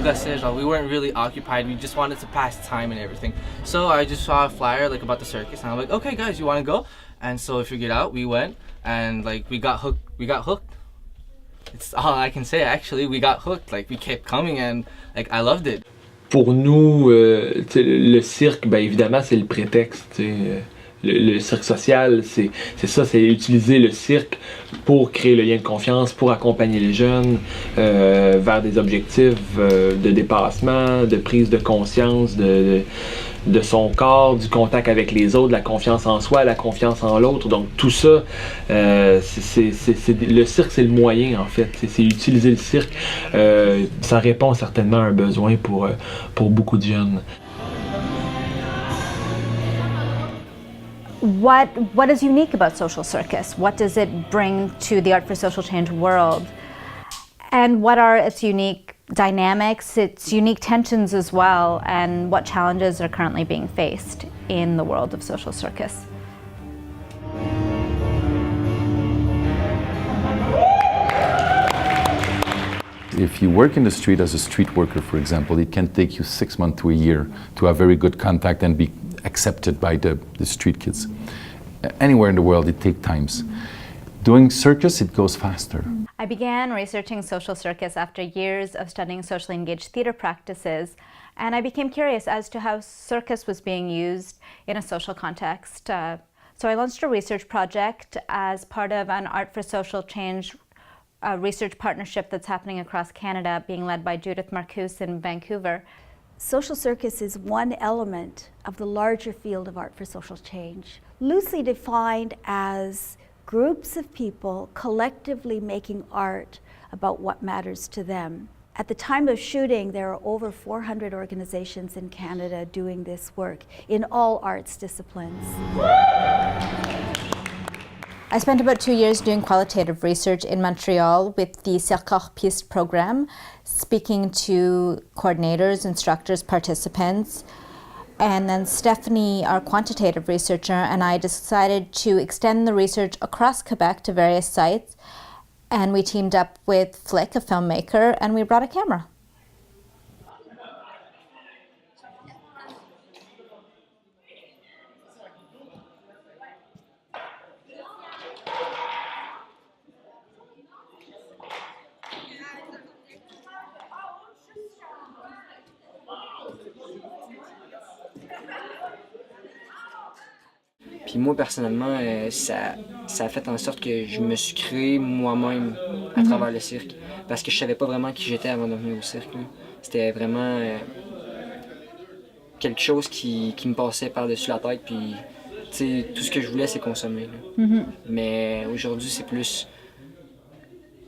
gossait, genre, we weren't really occupied, we just wanted to pass time and everything. So I just saw a flyer like about the circus, and I'm like, okay guys, you want to go? And so we figured out, we went, and like we got hooked. It's all I can say, actually. We got hooked, like we kept coming, and like I loved it. Pour nous, le cirque, ben évidemment, c'est le prétexte. Le cirque social, c'est ça, c'est utiliser le cirque pour créer le lien de confiance, pour accompagner les jeunes vers des objectifs de dépassement, de prise de conscience de son corps, du contact avec les autres, la confiance en soi, la confiance en l'autre. Donc tout ça, le cirque, c'est le moyen en fait. C'est utiliser le cirque. Ça répond certainement à un besoin pour beaucoup de jeunes. What is unique about Social Circus? What does it bring to the Art for Social Change world? And what are its unique dynamics, its unique tensions as well, and what challenges are currently being faced in the world of Social Circus? If you work in the street as a street worker, for example, it can take you 6 months to a year to have very good contact and be accepted by the street kids. Anywhere in the world, it takes times. Doing circus, it goes faster. I began researching Social Circus after years of studying socially engaged theater practices, and I became curious as to how circus was being used in a social context. So I launched a research project as part of an Art for Social Change research partnership that's happening across Canada, being led by Judith Marcus in Vancouver. Social circus is one element of the larger field of art for social change, loosely defined as groups of people collectively making art about what matters to them. At the time of shooting, there are over 400 organizations in Canada doing this work in all arts disciplines. I spent about 2 years doing qualitative research in Montreal with the Cirque Hors Piste program, speaking to coordinators, instructors, participants. And then Stephanie, our quantitative researcher, and I decided to extend the research across Quebec to various sites. And we teamed up with Flick, a filmmaker, and we brought a camera. Puis moi, personnellement, ça a fait en sorte que je me suis créé moi-même à travers le cirque. Parce que je savais pas vraiment qui j'étais avant de venir au cirque. C'était vraiment quelque chose qui me passait par-dessus la tête. Puis tout ce que je voulais, c'est consommer. Mais aujourd'hui, c'est plus...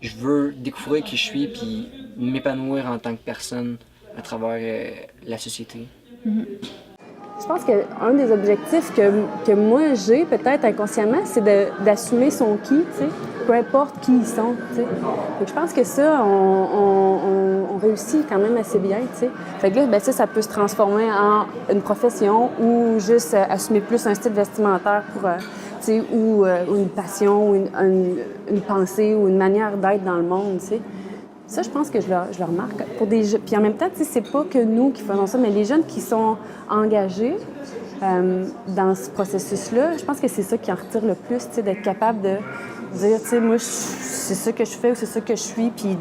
Je veux découvrir qui je suis puis m'épanouir en tant que personne à travers la société. Je pense qu'un des objectifs que moi j'ai, peut-être inconsciemment, c'est d'assumer son qui, tu sais, peu importe qui ils sont, tu sais. Donc, je pense que ça, on réussit quand même assez bien, tu sais. Fait que là, ben, ça peut se transformer en une profession ou juste assumer plus un style vestimentaire pour, tu sais, ou une passion, ou une pensée, ou une manière d'être dans le monde, tu sais. Ça, je pense que je le remarque. Puis en même temps, c'est pas que nous qui faisons ça, mais les jeunes qui sont engagés dans ce processus-là, je pense que c'est ça qui en retire le plus, d'être capable de dire, moi, c'est ça que je fais ou c'est ça que je suis, puis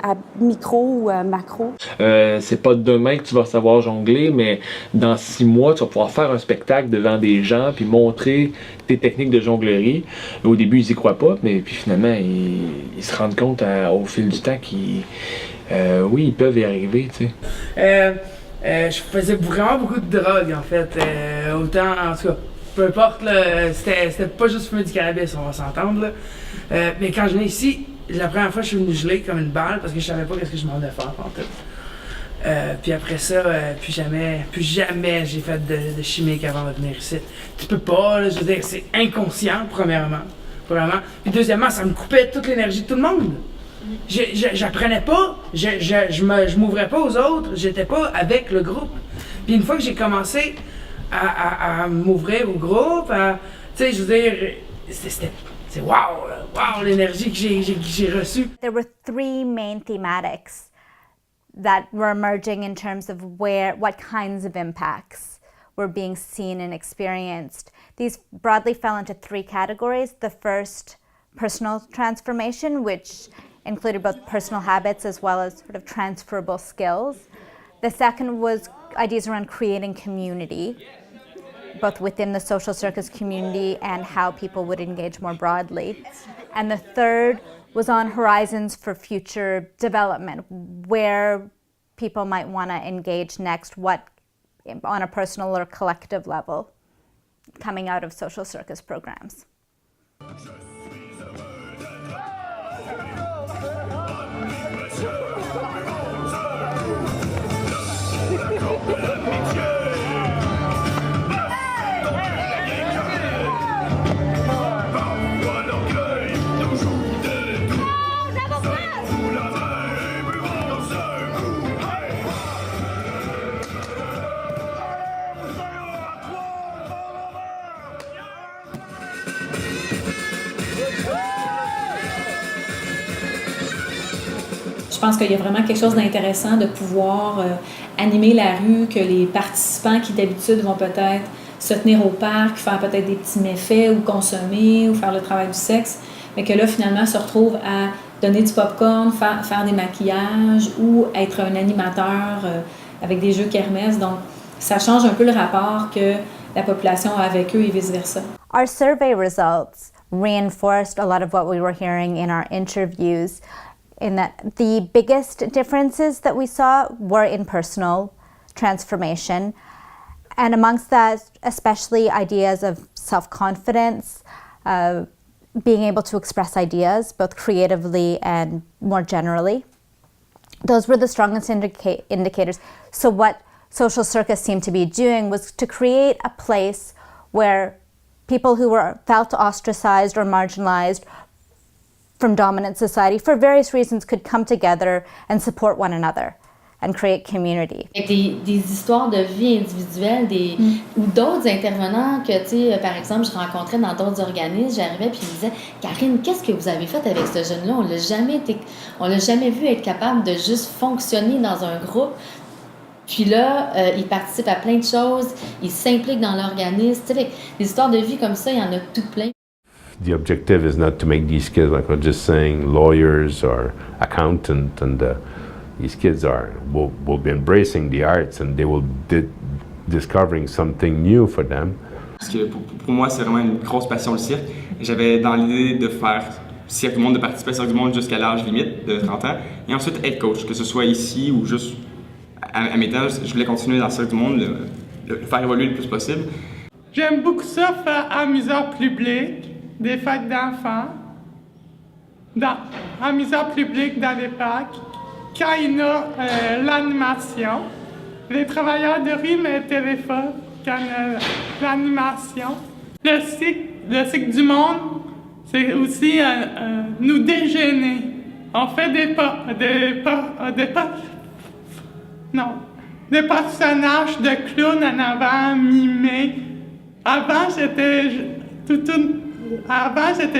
à micro ou à macro. C'est pas demain que tu vas savoir jongler, mais dans 6 mois, tu vas pouvoir faire un spectacle devant des gens puis montrer tes techniques de jonglerie. Au début, ils y croient pas, mais puis finalement, ils se rendent compte au fil du temps qu'ils ils peuvent y arriver, tu sais. Je faisais vraiment beaucoup de drogue, en fait. Autant, en tout cas, peu importe, c'était pas juste fumer du cannabis, on va s'entendre, là. Mais quand je venais ici, la première fois, je suis venu gelé comme une balle parce que je savais pas qu'est-ce que je m'en devais faire, en tout. Puis après ça, plus jamais j'ai fait de chimique avant de venir ici. Tu peux pas, là, je veux dire, c'est inconscient, premièrement. Puis deuxièmement, ça me coupait toute l'énergie de tout le monde. J'apprenais pas, je m'ouvrais pas aux autres, j'étais pas avec le groupe. Puis une fois que j'ai commencé à m'ouvrir au groupe, tu sais, je veux dire, c'est wow l'énergie que j'ai reçue. There were 3 main thematics that were emerging in terms of what kinds of impacts were being seen and experienced. These broadly fell into three categories. The first, personal transformation, which included both personal habits as well as sort of transferable skills. The second was ideas around creating community, both within the social circus community and how people would engage more broadly. And the third was on horizons for future development, where people might want to engage next, what on a personal or collective level coming out of social circus programs. Je pense qu'il y a vraiment quelque chose d'intéressant de pouvoir animer la rue, que les participants qui d'habitude vont peut-être se tenir au parc, faire peut-être des petits méfaits ou consommer ou faire le travail du sexe, mais que là finalement se retrouvent à donner du popcorn, faire des maquillages ou être un animateur avec des jeux kermesse. Donc ça change un peu le rapport que la population a avec eux et vice-versa. Our survey results reinforced a lot of what we were hearing in our interviews, in that the biggest differences that we saw were in personal transformation, and amongst that especially ideas of self-confidence, being able to express ideas both creatively and more generally. Those were the strongest indicators. So what Social Circus seemed to be doing was to create a place where people who felt ostracized or marginalized from dominant society for various reasons could come together and support one another and create community. Des histoires de vie individuelles, ou d'autres intervenants que, tu sais, par exemple, je rencontrais dans d'autres organismes, j'arrivais puis ils me disaient « Karine, qu'est-ce que vous avez fait avec ce jeune-là? On l'a jamais vu être capable de juste fonctionner dans un groupe. » Puis là, il participe à plein de choses, il s'implique dans l'organisme. Tu sais, des histoires de vie comme ça, il y en a tout plein. The objective is not to make these kids, like I was just saying, lawyers or accountants, and these kids will be embracing the arts and they will be discovering something new for them. Parce que pour moi, c'est vraiment une grosse passion le cirque. J'avais dans l'idée de faire Cirque du Monde, de participer à Cirque du Monde jusqu'à l'âge limite de 30 ans, et ensuite être coach, que ce soit ici ou juste à mes temps. Je voulais continuer dans le Cirque du Monde, le faire évoluer le plus possible. J'aime beaucoup ça, faire amuseur public, des fêtes d'enfants, amuseur public dans les parcs, quand il y a l'animation. Les travailleurs de rue me téléphonent quand il y a l'animation. Le cycle du monde, c'est aussi nous déjeuner. On fait des personnages de clowns en avant, mimés. Avant, j'étais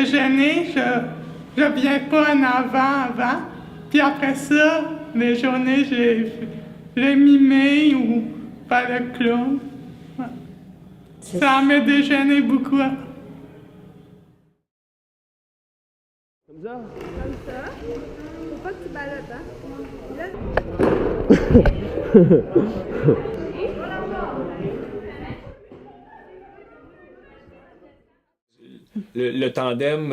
gênée, je viens pas en avant. Puis après ça, les journées, j'ai mimé ou faire le clown. Ouais. Ça m'a dégêné beaucoup. Comme ça? Comme ça. Faut pas que tu balottes, hein? Le tandem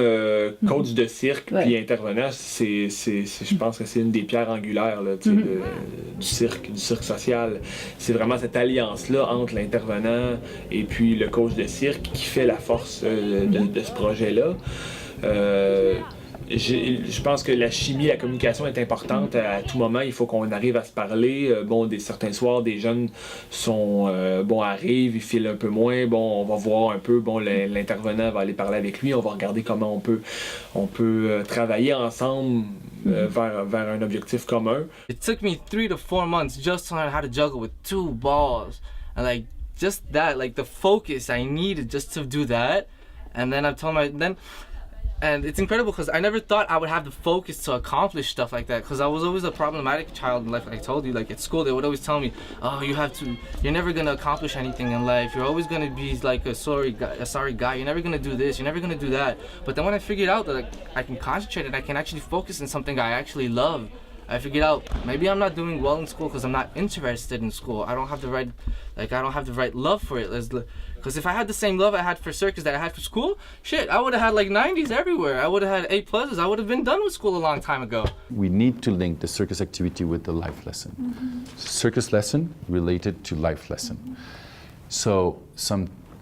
coach de cirque puis intervenant, je pense que c'est une des pierres angulaires là, du cirque social. C'est vraiment cette alliance-là entre l'intervenant et puis le coach de cirque qui fait la force de ce projet-là. Je pense que la chimie, la communication est importante à tout moment. Il faut qu'on arrive à se parler. Certains soirs, des jeunes arrivent, ils filent un peu moins. On va voir un peu. L'intervenant va aller parler avec lui. On va regarder comment on peut travailler ensemble vers un objectif commun. It took me 3 to 4 months just to learn how to juggle with 2 balls, and just that, the focus I needed just to do that, and then I told And it's incredible because I never thought I would have the focus to accomplish stuff like that, because I was always a problematic child in life. Like I told you, like at school they would always tell me, oh, you're never gonna accomplish anything in life, you're always gonna be like a sorry guy, you're never gonna do this, you're never gonna do that. But then when I figured out that like, I can concentrate and I can actually focus on something I actually love, I figured out maybe I'm not doing well in school because I'm not interested in school. I don't have the right love for it. Because if I had the same love I had for circus that I had for school, shit, I would have had like 90s everywhere. I would have had A+. I would have been done with school a long time ago. We need to link the circus activity with the life lesson. Circus lesson related to life lesson. So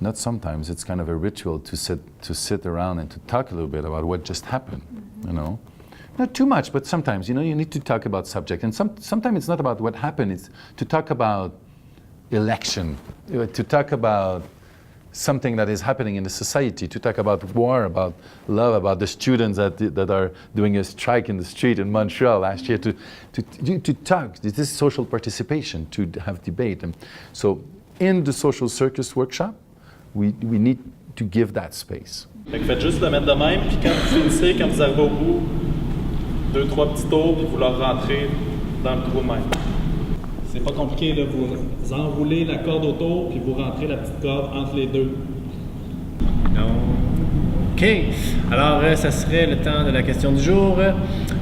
not sometimes, it's kind of a ritual to sit around and to talk a little bit about what just happened, you know. Not too much, but sometimes, you know, you need to talk about subject. And sometimes it's not about what happened, it's to talk about election, to talk about something that is happening in the society, to talk about war, about love, about the students that are doing a strike in the street in Montreal last year, to talk. This is social participation, to have debate. And so in the social circus workshop, we need to give that space. Fait que faites juste le mettre de même, puis quand vous finissez, quand vous arrivez au bout, 2-3 petits tours, puis vous leur rentrez dans le trou de même. C'est pas compliqué, là. Vous enroulez la corde autour, puis vous rentrez la petite corde entre les deux. OK. Alors, ça serait le temps de la question du jour.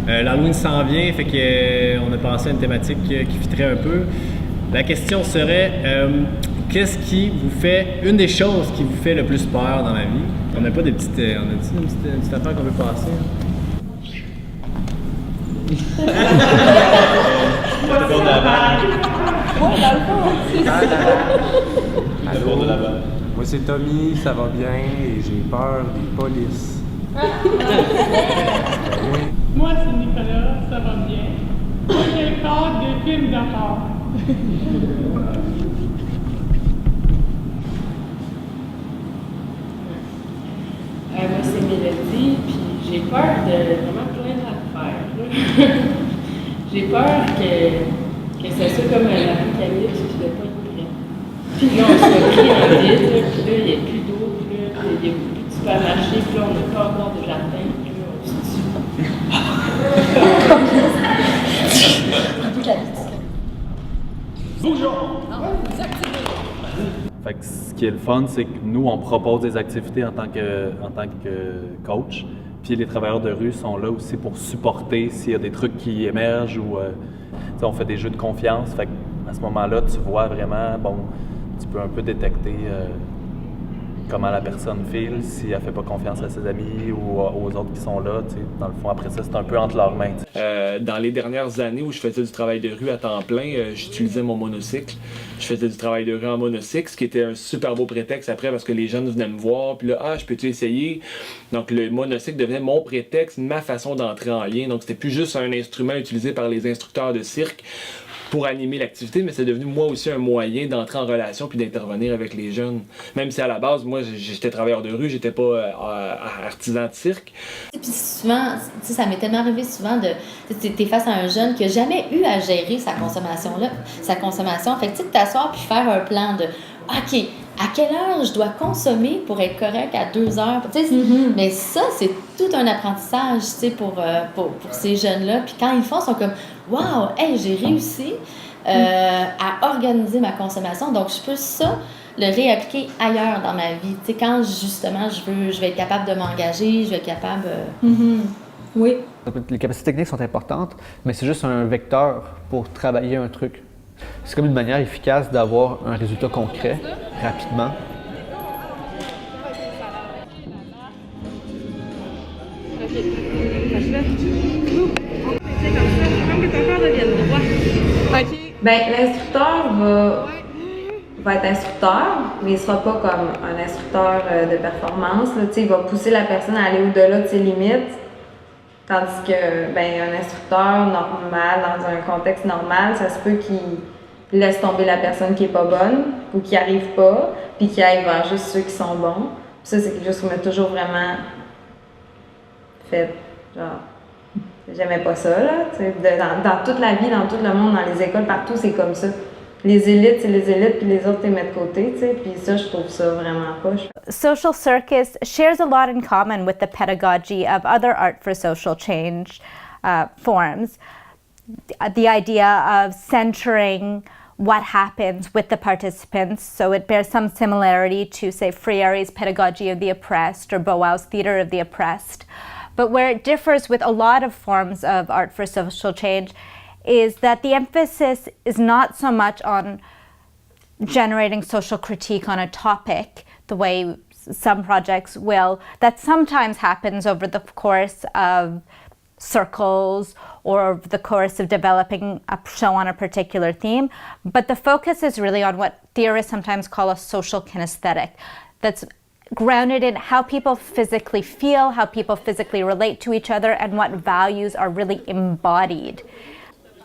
L'Halloween s'en vient, fait qu'on a pensé à une thématique qui fitterait un peu. La question serait, qu'est-ce qui vous fait, une des choses qui vous fait le plus peur dans la vie? On n'a pas des petites, on a une petite affaire qu'on veut passer? Allô? Moi c'est Tommy, ça va bien et j'ai peur des polices. Moi c'est Nicolas, ça va bien. Moi j'ai peur des films d'horreur. Moi c'est Mélodie, puis j'ai peur de vraiment plein d'affaires. J'ai peur que ça soit comme l'apocalypse, puis de pas être prêt. Puis là, on soit pris en vide, puis là, il n'y a plus d'eau, puis là, il n'y a plus de supermarché, puis là, on n'a pas encore de jardin, puis là, on se tue. Bougeons! Fait que ce qui est le fun, c'est que nous, on propose des activités en tant que coach. Puis les travailleurs de rue sont là aussi pour supporter s'il y a des trucs qui émergent ou on fait des jeux de confiance. Fait qu'à ce moment-là, tu vois vraiment, tu peux un peu détecter comment la personne file, si elle fait pas confiance à ses amis ou aux autres qui sont là. Dans le fond, après ça, c'est un peu entre leurs mains. Dans les dernières années où je faisais du travail de rue à temps plein, j'utilisais mon monocycle. Je faisais du travail de rue en monocycle, ce qui était un super beau prétexte après parce que les jeunes venaient me voir, puis là, je peux-tu essayer? Donc le monocycle devenait mon prétexte, ma façon d'entrer en lien. Donc c'était plus juste un instrument utilisé par les instructeurs de cirque pour animer l'activité, mais c'est devenu moi aussi un moyen d'entrer en relation puis d'intervenir avec les jeunes. Même si à la base, moi, j'étais travailleur de rue, j'étais pas artisan de cirque. Puis souvent, ça m'est tellement arrivé souvent t'es face à un jeune qui n'a jamais eu à gérer sa consommation. Fait que tu t'asseoir puis faire un plan de OK, à quelle heure je dois consommer pour être correct à 2 heures? Mais ça, c'est tout un apprentissage pour ces jeunes-là. Puis quand ils font, ils sont comme wow, hey, j'ai réussi à organiser ma consommation. Donc, je peux le réappliquer ailleurs dans ma vie. Quand justement, je vais être capable de m'engager, je vais être capable... Oui. Les capacités techniques sont importantes, mais c'est juste un vecteur pour travailler un truc. C'est comme une manière efficace d'avoir un résultat concret, rapidement. L'instructeur va être instructeur, mais il ne sera pas comme un instructeur de performance. Là, il va pousser la personne à aller au-delà de ses limites. Tandis que un instructeur normal, dans un contexte normal, ça se peut qu'il laisse tomber la personne qui est pas bonne ou qui arrive pas, puis qu'il aille vers juste ceux qui sont bons. Puis ça, c'est quelque chose qu'on m'a toujours vraiment fait. Genre, j'aimais pas ça, là. Dans toute la vie, dans tout le monde, dans les écoles, partout, c'est comme ça. les élites, c'est les élites, puis les autres, t'es mis de côté, tu sais. Puis ça, je trouve ça vraiment poche. Social circus shares a lot in common with the pedagogy of other art for social change forms. The idea of centering what happens with the participants, so it bears some similarity to, say, Freire's pedagogy of the oppressed or Boau's theater of the oppressed. But where it differs with a lot of forms of art for social change is that the emphasis is not so much on generating social critique on a topic, the way some projects will. That sometimes happens over the course of circles or over the course of developing a show on a particular theme, but the focus is really on what theorists sometimes call a social kinesthetic, that's grounded in how people physically feel, how people physically relate to each other, and what values are really embodied.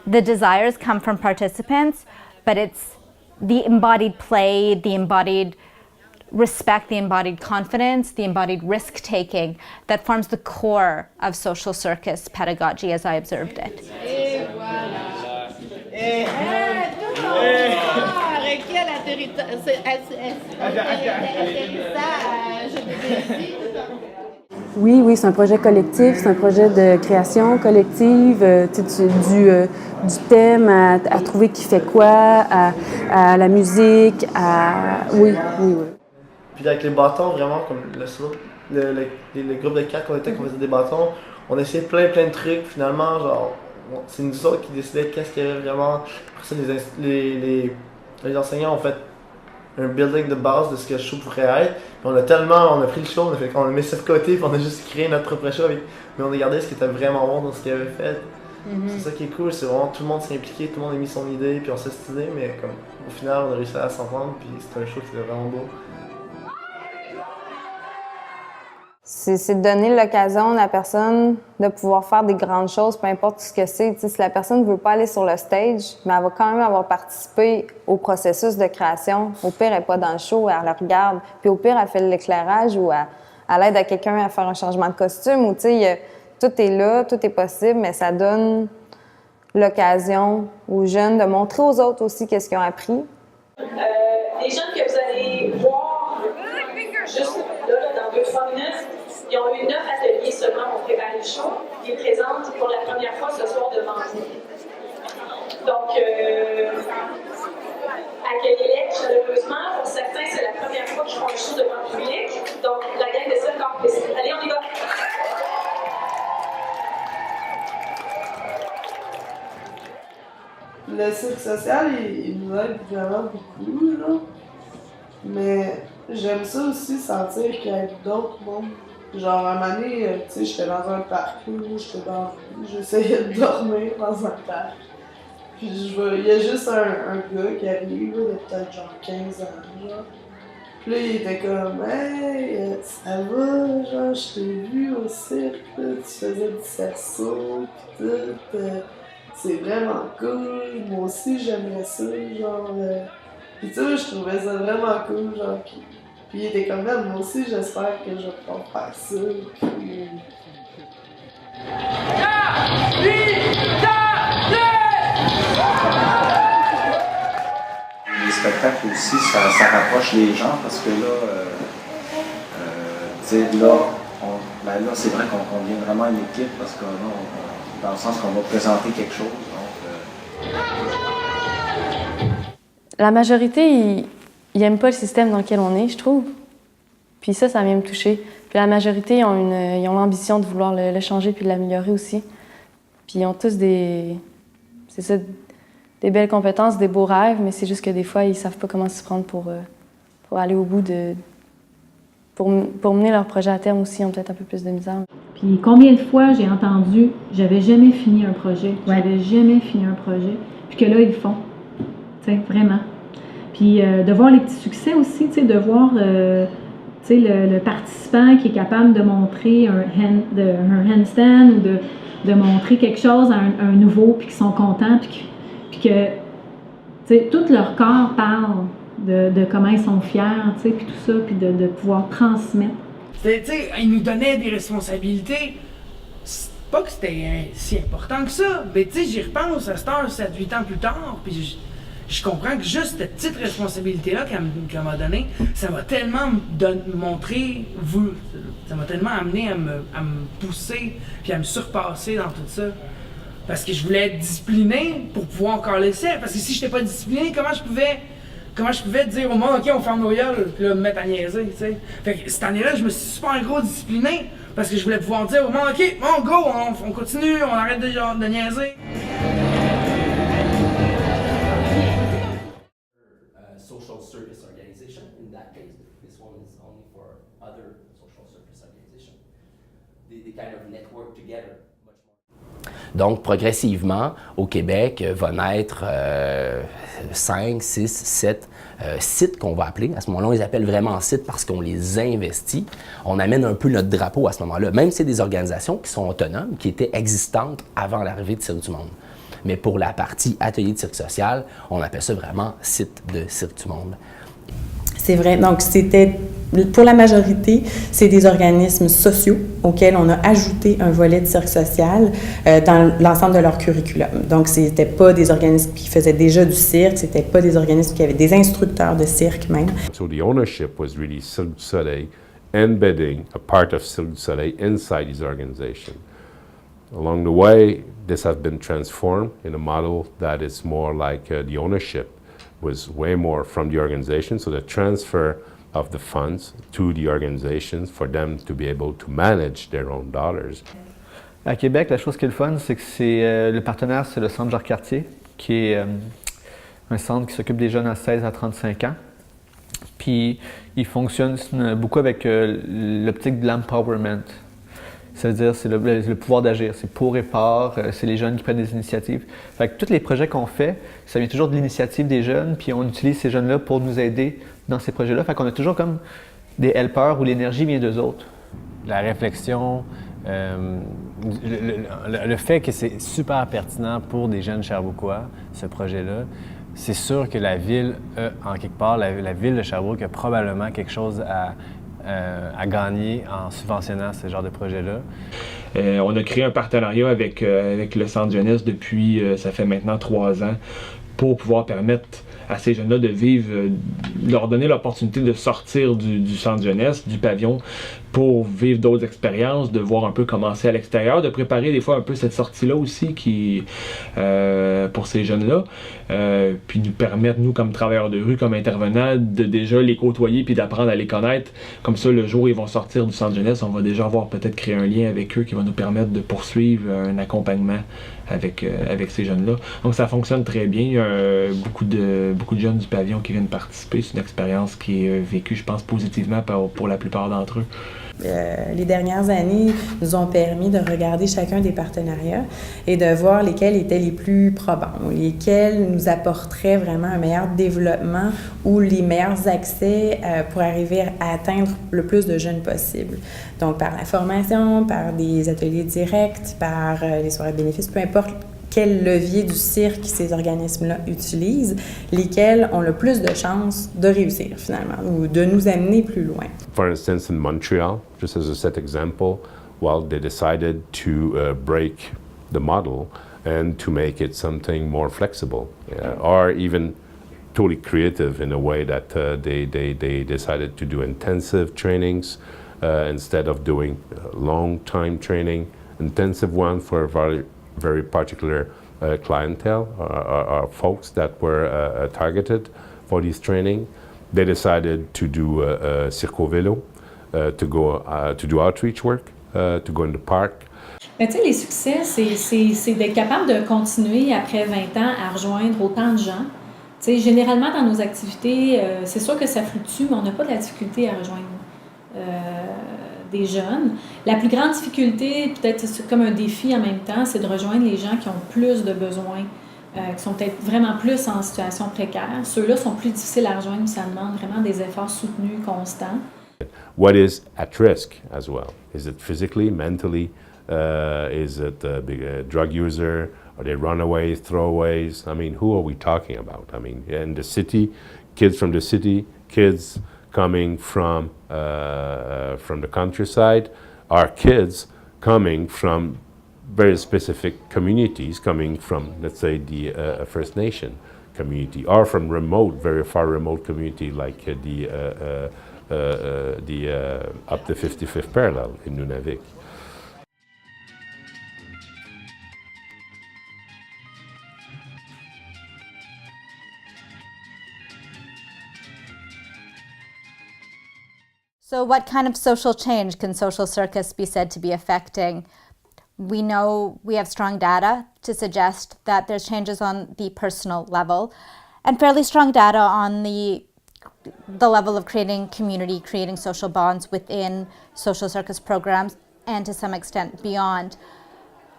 The desires come from participants, but it's the embodied play, the embodied respect, the embodied confidence, the embodied risk-taking that forms the core of social circus pedagogy as I observed it. Et voilà. Quel atterrissage. Oui, c'est un projet collectif, c'est un projet de création collective, du thème à trouver qui fait quoi, à la musique, Oui. Puis avec les bâtons, vraiment, comme le groupe de 4 qu'on faisait des bâtons, on essayait plein de trucs. Finalement, genre, c'est nous autres qui décidaient qu'est-ce qu'il y avait vraiment. Après ça, les enseignants ont fait un building de base de ce que le show pourrait être. Puis on a pris le show, on a mis ça de côté, puis on a juste créé notre propre show. Mais on a gardé ce qui était vraiment bon dans ce qu'il avait fait. C'est ça qui est cool, c'est vraiment tout le monde s'est impliqué, tout le monde a mis son idée, puis on s'est studé, mais comme au final, on a réussi à s'entendre, puis c'était un show qui était vraiment beau. C'est de donner l'occasion à la personne de pouvoir faire des grandes choses, peu importe ce que c'est. Tu sais, si la personne ne veut pas aller sur le stage, mais elle va quand même avoir participé au processus de création. Au pire, elle n'est pas dans le show, elle le regarde. Puis au pire, elle fait l'éclairage ou elle aide à quelqu'un à faire un changement de costume. Ou, tu sais, tout est là, tout est possible, mais ça donne l'occasion aux jeunes de montrer aux autres aussi qu'est-ce qu'ils ont appris. Les jeunes que vous allez voir juste là, dans 2-3 minutes, ils ont eu 9 ateliers seulement pour préparer le show. Ils présentent pour la première fois ce soir devant vous. Donc, accueillez-les chaleureusement. Pour certains, c'est la première fois qu'ils font un show devant le public. Donc, la gang de Cirque Orchestre. Allez, on y va! Le cirque social, il nous aide vraiment beaucoup, là. Mais j'aime ça aussi, sentir qu'il y a d'autres mondes. Genre, à un moment donné, tu sais, j'étais dans un parc, j'essayais de dormir dans un parc. Puis il y a juste un gars qui arrive, là, de peut-être genre 15 ans, genre. Puis là, il était comme « Hey, ça va, genre, je t'ai vu au cirque, là, tu faisais du cerceau, pis tout, c'est vraiment cool, moi aussi j'aimerais ça, genre... Pis tu sais, je trouvais ça vraiment cool, genre, puis il était comme même, moi aussi j'espère que je vais pouvoir faire ça, puis... Les spectacles aussi, ça rapproche les gens parce que là, tu sais, là, c'est vrai qu'on devient vraiment une équipe parce que là, dans le sens qu'on va présenter quelque chose. Donc, La majorité, ils n'aiment pas le système dans lequel on est, je trouve. Puis ça vient me toucher. Puis la majorité, ils ont l'ambition de vouloir le changer puis de l'améliorer aussi. Puis ils ont tous des belles compétences, des beaux rêves, mais c'est juste que des fois, ils savent pas comment s'y prendre pour aller au bout pour mener leur projet à terme aussi, ils ont peut-être un peu plus de misère. Puis combien de fois j'ai entendu « j'avais jamais fini un projet, j'avais jamais fini un projet », puis que là, ils le font. Tu sais, vraiment. Puis de voir les petits succès aussi, tu sais, de voir le participant qui est capable de montrer un handstand ou de montrer quelque chose à un nouveau, puis qu'ils sont contents, puis que, tu sais, tout leur corps parle de comment ils sont fiers, tu sais, puis tout ça, puis de pouvoir transmettre. Tu sais, ils nous donnaient des responsabilités. C'est pas que c'était si important que ça, mais tu sais, j'y repense à cette heure, 7-8 ans plus tard, puis je comprends que juste cette petite responsabilité-là qu'elle m'a donnée, ça m'a tellement montré, ça m'a tellement amené à me pousser puis à me surpasser dans tout ça. Parce que je voulais être discipliné pour pouvoir encore laisser. Parce que si je n'étais pas discipliné, comment je pouvais dire au monde, OK, on ferme nos gueules, puis là, me mettre à niaiser, tu sais. Fait que cette année-là, je me suis super gros discipliné parce que je voulais pouvoir dire au monde, OK, bon, go, on continue, on arrête de niaiser. Social service organization. In that case, this one is only for other social service organizations. They kind of network together. Donc, progressivement, au Québec, va naître 5, 6, 7 sites qu'on va appeler. À ce moment-là, on les appelle vraiment sites parce qu'on les investit. On amène un peu notre drapeau à ce moment-là. Même si c'est des organisations qui sont autonomes, qui étaient existantes avant l'arrivée de Cirque du Monde. Mais pour la partie atelier de cirque social, on appelle ça vraiment site de Cirque du Monde. C'est vrai. Donc, pour la majorité, c'est des organismes sociaux auxquels on a ajouté un volet de cirque social dans l'ensemble de leur curriculum. Donc, ce n'était pas des organismes qui faisaient déjà du cirque, ce n'était pas des organismes qui avaient des instructeurs de cirque même. So the ownership was really Cirque du Soleil embedding a part of Cirque du Soleil inside these organizations. Along the way, this has been transformed in a model that is more like the ownership was way more from the organization, so the transfer of the funds to the organizations for them to be able to manage their own dollars. À Québec, la chose qui est le fun, c'est que le partenaire, c'est le Centre Jacques-Cartier, qui est un centre qui s'occupe des jeunes à 16 à 35 ans. Puis, il fonctionne beaucoup avec l'optique de l'empowerment. Ça veut dire c'est le pouvoir d'agir, c'est pour et par, c'est les jeunes qui prennent des initiatives. Fait que tous les projets qu'on fait, ça vient toujours de l'initiative des jeunes, puis on utilise ces jeunes-là pour nous aider dans ces projets-là. Fait qu'on a toujours comme des helpers où l'énergie vient d'eux autres. La réflexion, le fait que c'est super pertinent pour des jeunes Sherbrookeois, ce projet-là, c'est sûr que la ville, en quelque part, la ville de Sherbrooke a probablement quelque chose à gagner en subventionnant ce genre de projet-là. On a créé un partenariat avec le Centre Jeunesse depuis, ça fait maintenant 3 ans, pour pouvoir permettre à ces jeunes-là de vivre, leur donner l'opportunité de sortir du Centre Jeunesse, du pavillon, pour vivre d'autres expériences, de voir un peu comment c'est à l'extérieur, de préparer des fois un peu cette sortie-là aussi pour ces jeunes-là, puis nous permettre, nous, comme travailleurs de rue, comme intervenants, de déjà les côtoyer puis d'apprendre à les connaître. Comme ça, le jour où ils vont sortir du Centre Jeunesse, on va déjà avoir peut-être créé un lien avec eux qui va nous permettre de poursuivre un accompagnement avec ces jeunes-là. Donc ça fonctionne très bien. Il y a beaucoup de jeunes du pavillon qui viennent participer. C'est une expérience qui est vécue, je pense, positivement pour la plupart d'entre eux. Les dernières années nous ont permis de regarder chacun des partenariats et de voir lesquels étaient les plus probants, lesquels nous apporteraient vraiment un meilleur développement ou les meilleurs accès pour arriver à atteindre le plus de jeunes possible. Donc par la formation, par des ateliers directs, par les soirées de bénéfices, peu importe quel levier du cirque ces organismes-là utilisent, lesquels ont le plus de chances de réussir finalement ou de nous amener plus loin. For instance, in Montreal, just as a set example, well, they decided to break the model and to make it something more flexible, or even totally creative in a way that they decided to do intensive trainings instead of doing long time training, intensive one for a very particular clientele or folks that were targeted for this training. They decided to do Circo Vélo, to do outreach work, to go in the park. Mais tu sais, les succès, c'est d'être capable de continuer après 20 ans à rejoindre autant de gens. Tu sais, généralement, dans nos activités, c'est sûr que ça fluctue, mais on n'a pas de la difficulté à rejoindre des jeunes. La plus grande difficulté, peut-être comme un défi en même temps, c'est de rejoindre les gens qui ont plus de besoins, qui sont peut-être vraiment plus en situation précaire. Ceux-là sont plus difficiles à rejoindre, ça demande vraiment des efforts soutenus, constants. What is at risk as well? Is it physically, mentally? Is it a drug user? Are they runaways, throwaways? I mean, who are we talking about? I mean, in the city, kids from the city, kids coming from the countryside, are kids coming from very specific communities, coming from, let's say, the First Nation community, or from remote, very far remote community like the up the 55th parallel in Nunavik. So what kind of social change can Social Circus be said to be affecting? We know we have strong data to suggest that there's changes on the personal level and fairly strong data on the level of creating community, creating social bonds within Social Circus programs and to some extent beyond.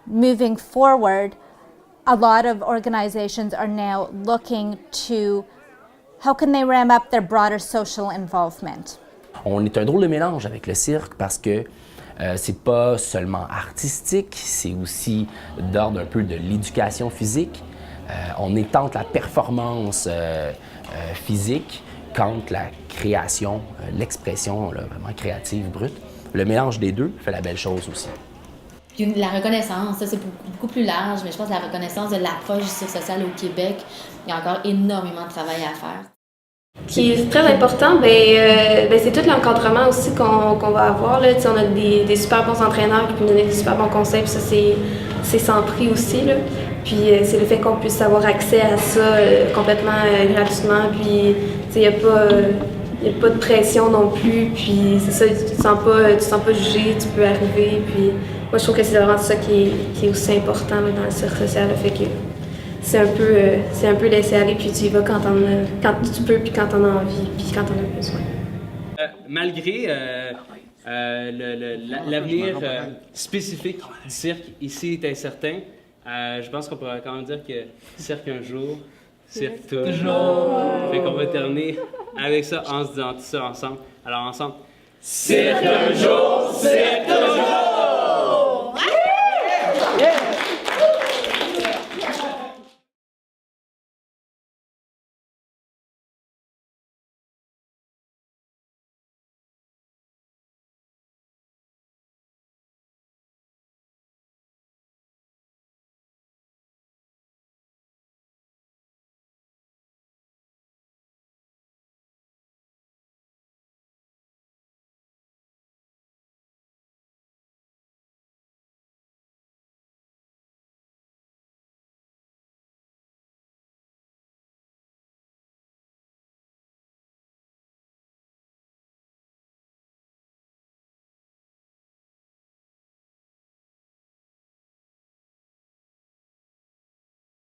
Moving forward, a lot of organizations are now looking to how can they ramp up their broader social involvement. On est un drôle de mélange avec le cirque parce que c'est pas seulement artistique, c'est aussi d'ordre un peu de l'éducation physique. On est entre la performance physique qu'entre la création, l'expression vraiment créative, brute. Le mélange des deux fait la belle chose aussi. Puis la reconnaissance, ça c'est beaucoup plus large, mais je pense que la reconnaissance de l'approche du cirque social au Québec, il y a encore énormément de travail à faire. Ce qui est très important, c'est tout l'encadrement aussi qu'on va avoir. Là. On a des super bons entraîneurs qui peuvent nous donner des super bons conseils, puis ça c'est sans prix aussi. Là. Puis c'est le fait qu'on puisse avoir accès à ça complètement gratuitement, puis il n'y a pas de pression non plus, puis c'est ça, tu te sens pas jugé, tu peux arriver, puis moi je trouve que c'est vraiment ça qui est aussi important là, dans le cirque social, le fait que c'est un peu laisser aller, puis tu y vas quand tu peux, puis quand t'en as envie, puis quand t'en as besoin. Malgré l'avenir spécifique du cirque ici est incertain, je pense qu'on pourrait quand même dire que cirque un jour, cirque toujours. Fait qu'on va terminer avec ça en se disant tout ça ensemble. Alors ensemble, cirque un jour, cirque toujours!